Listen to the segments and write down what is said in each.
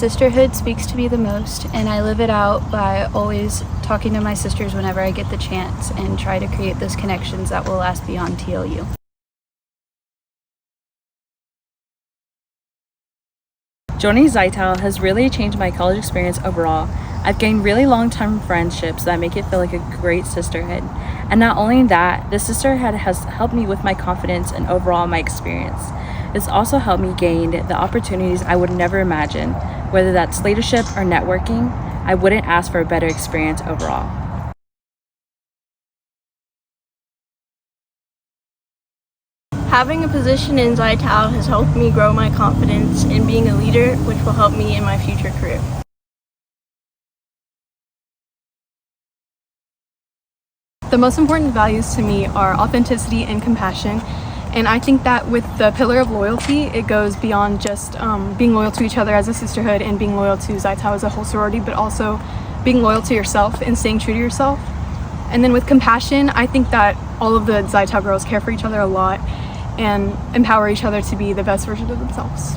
sisterhood speaks to me the most, and I live it out by always talking to my sisters whenever I get the chance and try to create those connections that will last beyond TLU. Joining Tau has really changed my college experience overall. I've gained really long-term friendships that make it feel like a great sisterhood. And not only that, the sisterhood has helped me with my confidence and overall my experience. It's also helped me gain the opportunities I would never imagine, whether that's leadership or networking. I wouldn't ask for a better experience overall. Having a position in Tau has helped me grow my confidence in being a leader, which will help me in my future career. The most important values to me are authenticity and compassion. And I think that with the pillar of loyalty, it goes beyond just being loyal to each other as a sisterhood and being loyal to Tau as a whole sorority, but also being loyal to yourself and staying true to yourself. And then with compassion, I think that all of the Tau girls care for each other a lot and empower each other to be the best version of themselves.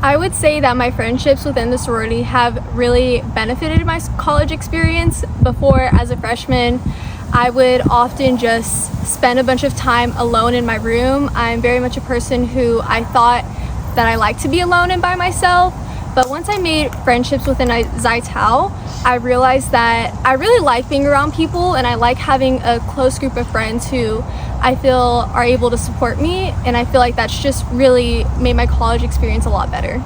I would say that my friendships within the sorority have really benefited my college experience. Before, as a freshman, I would often just spend a bunch of time alone in my room. I'm very much a person who I thought that I liked to be alone and by myself. But once I made friendships within Tau, I realized that I really like being around people, and I like having a close group of friends who I feel are able to support me, and I feel like that's just really made my college experience a lot better.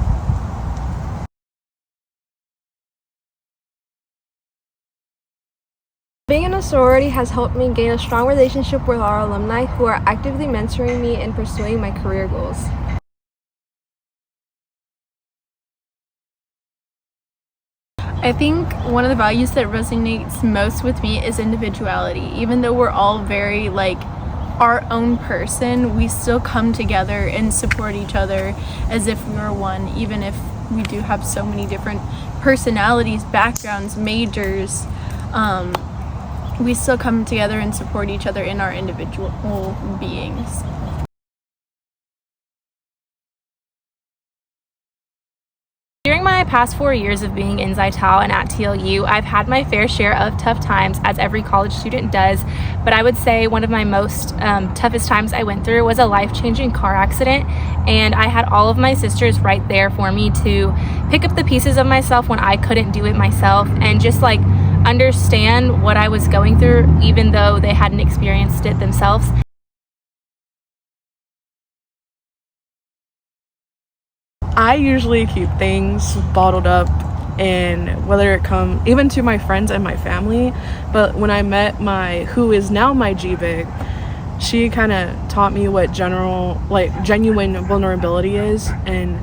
Being in a sorority has helped me gain a strong relationship with our alumni who are actively mentoring me in pursuing my career goals. I think one of the values that resonates most with me is individuality. Even though we're all very our own person, we still come together and support each other as if we were one, even if we do have so many different personalities, backgrounds, majors. We still come together and support each other in our individual beings. During my past 4 years of being in Tau and at TLU, I've had my fair share of tough times, as every college student does, but I would say one of my most toughest times I went through was a life-changing car accident, and I had all of my sisters right there for me to pick up the pieces of myself when I couldn't do it myself, and just understand what I was going through, even though they hadn't experienced it themselves. I usually keep things bottled up, and whether it come even to my friends and my family, but when I met who is now my GBIG, she kind of taught me what genuine vulnerability is, and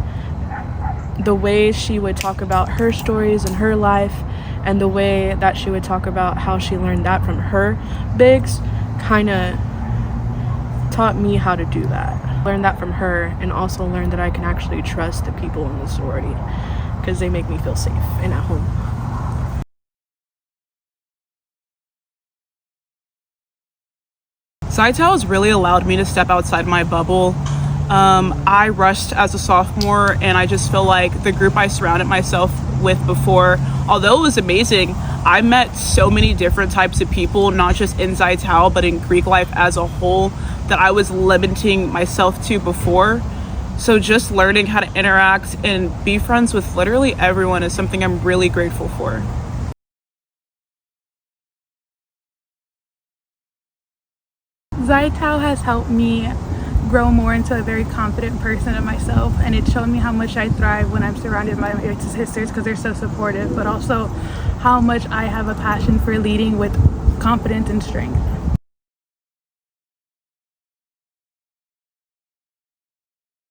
the way she would talk about her stories and her life, and the way that she would talk about how she learned that from her bigs kind of taught me how to do that. Learned that from her, and also learned that I can actually trust the people in the sorority because they make me feel safe and at home. Tau has really allowed me to step outside my bubble. I rushed as a sophomore, and I just feel like the group I surrounded myself with before, although it was amazing, I met so many different types of people, not just in Tau, but in Greek life as a whole, that I was limiting myself to before. So just learning how to interact and be friends with literally everyone is something I'm really grateful for. Tau has helped me grow more into a very confident person of myself, and it showed me how much I thrive when I'm surrounded by my sisters because they're so supportive, but also how much I have a passion for leading with confidence and strength.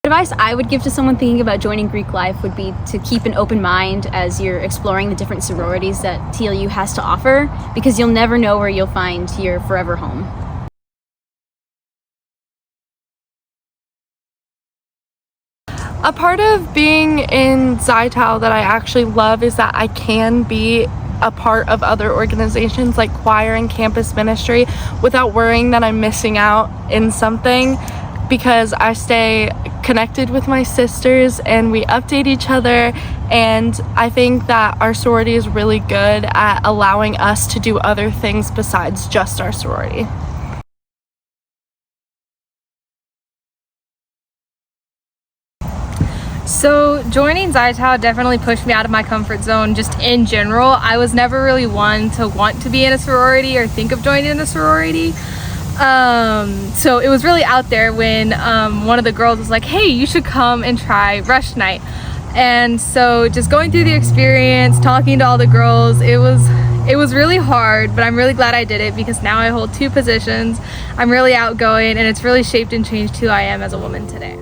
Advice I would give to someone thinking about joining Greek life would be to keep an open mind as you're exploring the different sororities that TLU has to offer, because you'll never know where you'll find your forever home. A part of being in Tau that I actually love is that I can be a part of other organizations like choir and campus ministry without worrying that I'm missing out in something. because I stay connected with my sisters and we update each other, and I think that our sorority is really good at allowing us to do other things besides just our sorority. So joining Xi Tau definitely pushed me out of my comfort zone just in general. I was never really one to want to be in a sorority or think of joining in a sorority. So it was really out there when one of the girls was like, hey, you should come and try Rush Night. And so just going through the experience, talking to all the girls, it was really hard, but I'm really glad I did it because now I hold 2 positions. I'm really outgoing and it's really shaped and changed who I am as a woman today.